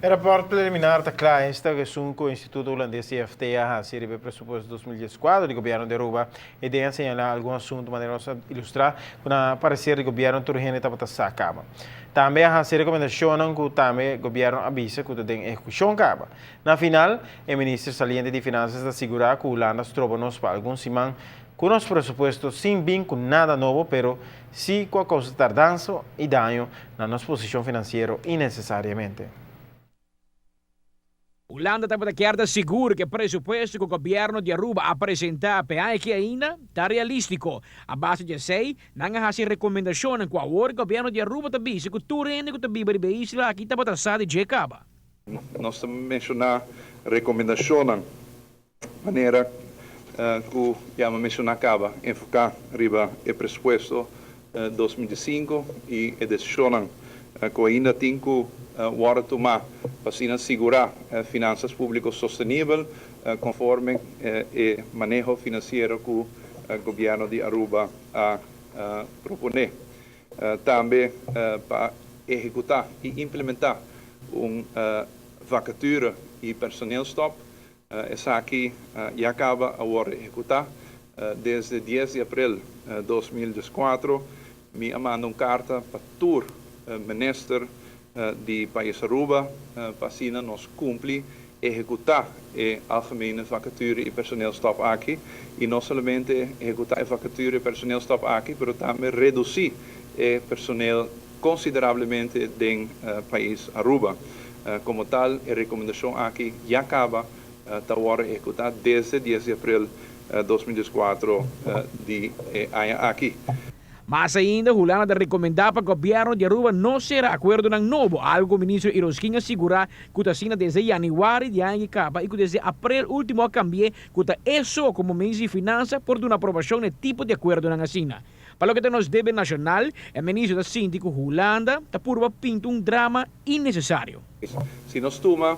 O rapport preliminar está claro, está que o Instituto Holandês CFTA a ser o presupuesto 2014 do governo de Aruba e de señalar algum assunto de maneira a ilustrar com a parecer do governo turgente está acaba. Também a ser recomendação que também o governo avisa que tem execução acaba. Na final, o ministro saliente de Finanças assegura que a Holanda se troba nos para alguns semanas com os presupuestos sem vir com nada novo, pero sim com a causa tardança e dano na nossa posição financeira innecessariamente. Holanda está para quedar seguro que o presupuesto que o governo de Aruba apresenta para que ainda está realístico. A base de sei, não há recomendação que o governo de Aruba está disse que tudo rende que está bíblia de isla aqui está para sair de acaba. Nós estamos mencionar recomendação maneira que já mencionar acaba enfocar riba o presupuesto 2005 e a decisão que ainda tem que hora tomar para assegurar finanças públicas sustentáveis conforme o manejo financeiro que o governo de Aruba propõe. Também para executar e implementar vacatura e personal stop. Essa aqui já acaba a hora executar desde 10 de abril de 2014. Me mandam carta para todo ministro de país Aruba para assim nós cumprir executar a algemene vacature e personeel stop aqui e não somente executar a vacature e personeel stop aqui, mas também reduzir o personeel consideravelmente do país Aruba. Como tal, a recomendação aqui já acaba da hora executar desde 10 de abril de 2014 de aqui. Mas ainda, Holanda recomendava para o governo de Aruba não ser acordo ng novo, algo que o ministro Iroskin assegura que está desde januário de ano que acaba e que desde abril último cambiou que isso como ministro de Finanças por uma aprovação de tipo de acordo ng Asina. Para o que nos deve nacional, o ministro da Síndico Holanda está por pinto drama innecessário. Se nós toma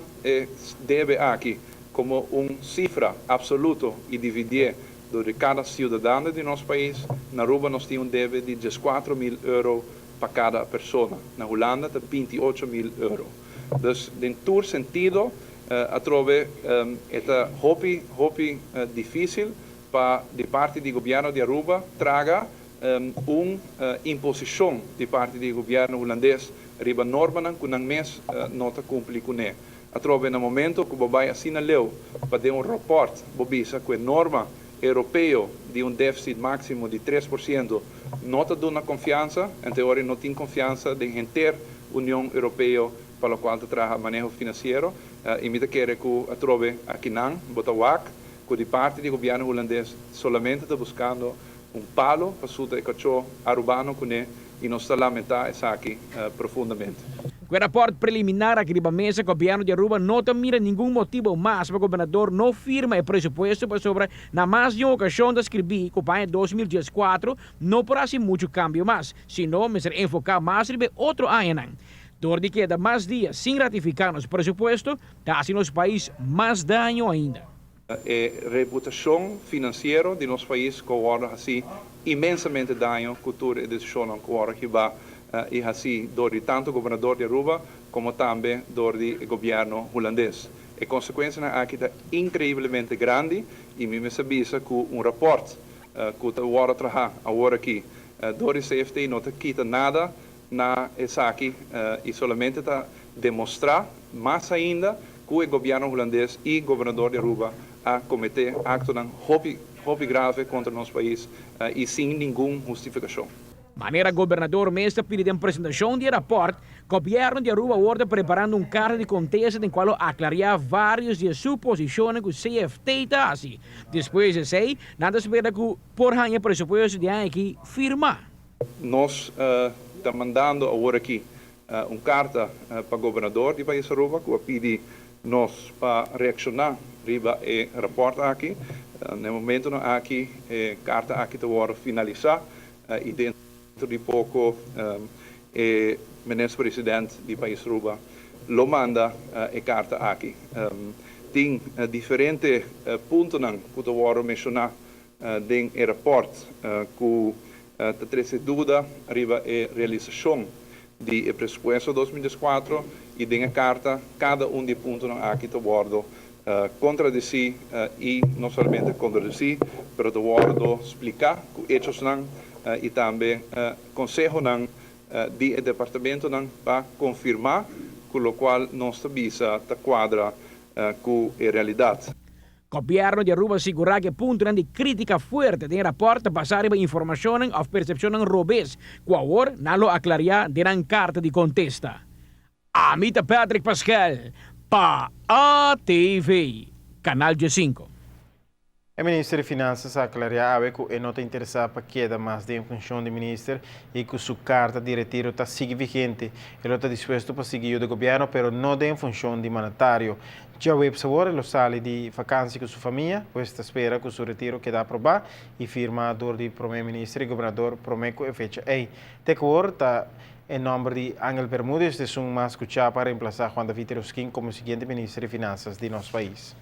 deve aqui como cifra absoluta e dividir de cada cidadão de nosso país, na Aruba nós temos deve de 14.000 euros para cada pessoa. Na Holanda, de 28.000 euros. Dus, in todo sentido, trove é hopi difícil para de parte do governo de Aruba traga imposição de parte do governo holandês riba norma que não mês nota cumpre com ele. Trove no momento que o vai assina leu para dar report bobisa que norma europeu de déficit máximo de 3%, nota de uma confiança, em teoria não tem confiança da inteira União Europeia para a qual trabalha manejo financeiro, e me quer que a trove aqui não, botawak, que de parte do governo holandês somente está buscando palo para o economia arubano e nós está lamentar isso aqui profundamente. O rapport preliminar aqui da mesa, o governo de Aruba não mira nenhum motivo mais para o governador não firma o presupuesto para sobre na mais de uma ocasião de escrever que o 2014 não por assim muito cambio mais, senão me ser enfocar mais em outro ano. Door de queda mais dias sem ratificar nos presupuesto, está assim nos país mais dano ainda. A reputação financeira de nosso país que agora assim imensamente dano cultura e decisão que agora que vai e assim do tanto governador de Aruba como também do governo holandês. A consequência aqui é incrivelmente grande e me sabia que rapport que agora trabalha agora aqui do CFT não quita nada na essa aqui e somente está demonstrar mais ainda que o governo holandês e o governador de Aruba a cometer actos hobby grave contra nosso país e sem nenhuma justificação. Maneira governador mesmo pede a apresentação de rapport, o governo de Aruba está preparando carta de contexto em qual aclarar vários de suposições que o CFT está assim. Depois de sei, nada espera que por ranha presupuesto de aqui firmar. Nós estamos mandando agora aqui carta para o governador do país Aruba que pede nós para reaccionar riba e rapport aqui. No momento aqui carta aqui está finalizar e dentro de pouco o ministro-presidente do país Aruba lo manda a carta aqui. Tem diferentes pontos que eu vou mencionar no rapport que está trazendo dúvida arriba a realização de presupuesto 2014 e de carta cada de pontos aqui to bordo contra de si e não somente contra de si, pero to bordo explicar com hechos e também consejo de departamento para confirmar com o qual nossa visa ta quadra com a realidade. Governo de Aruba assegura que punto de crítica fuerte de rapporto basado em informação ou percepção robês, qual não aclarar de carta de contesta. Amita Patrick Pascal, para ATV, Canal G5. O Ministro de Finanças aclarou que não está interessado para queda mais de função do Ministro e que sua carta de retiro está sigue vigente. Ele está disposto para seguir o governo, mas não em função de mandatário. Já o sabor ele sai de vacância com sua família, esta espera que o seu retiro quede aprovado e firmador de primeiro-ministro e governador promete que fecha. Até que agora está em nome de Ángel Bermúdez, de um mais escuchado para reemplazar Juan David Eroskin como seguinte Ministro de Finanças de nosso país.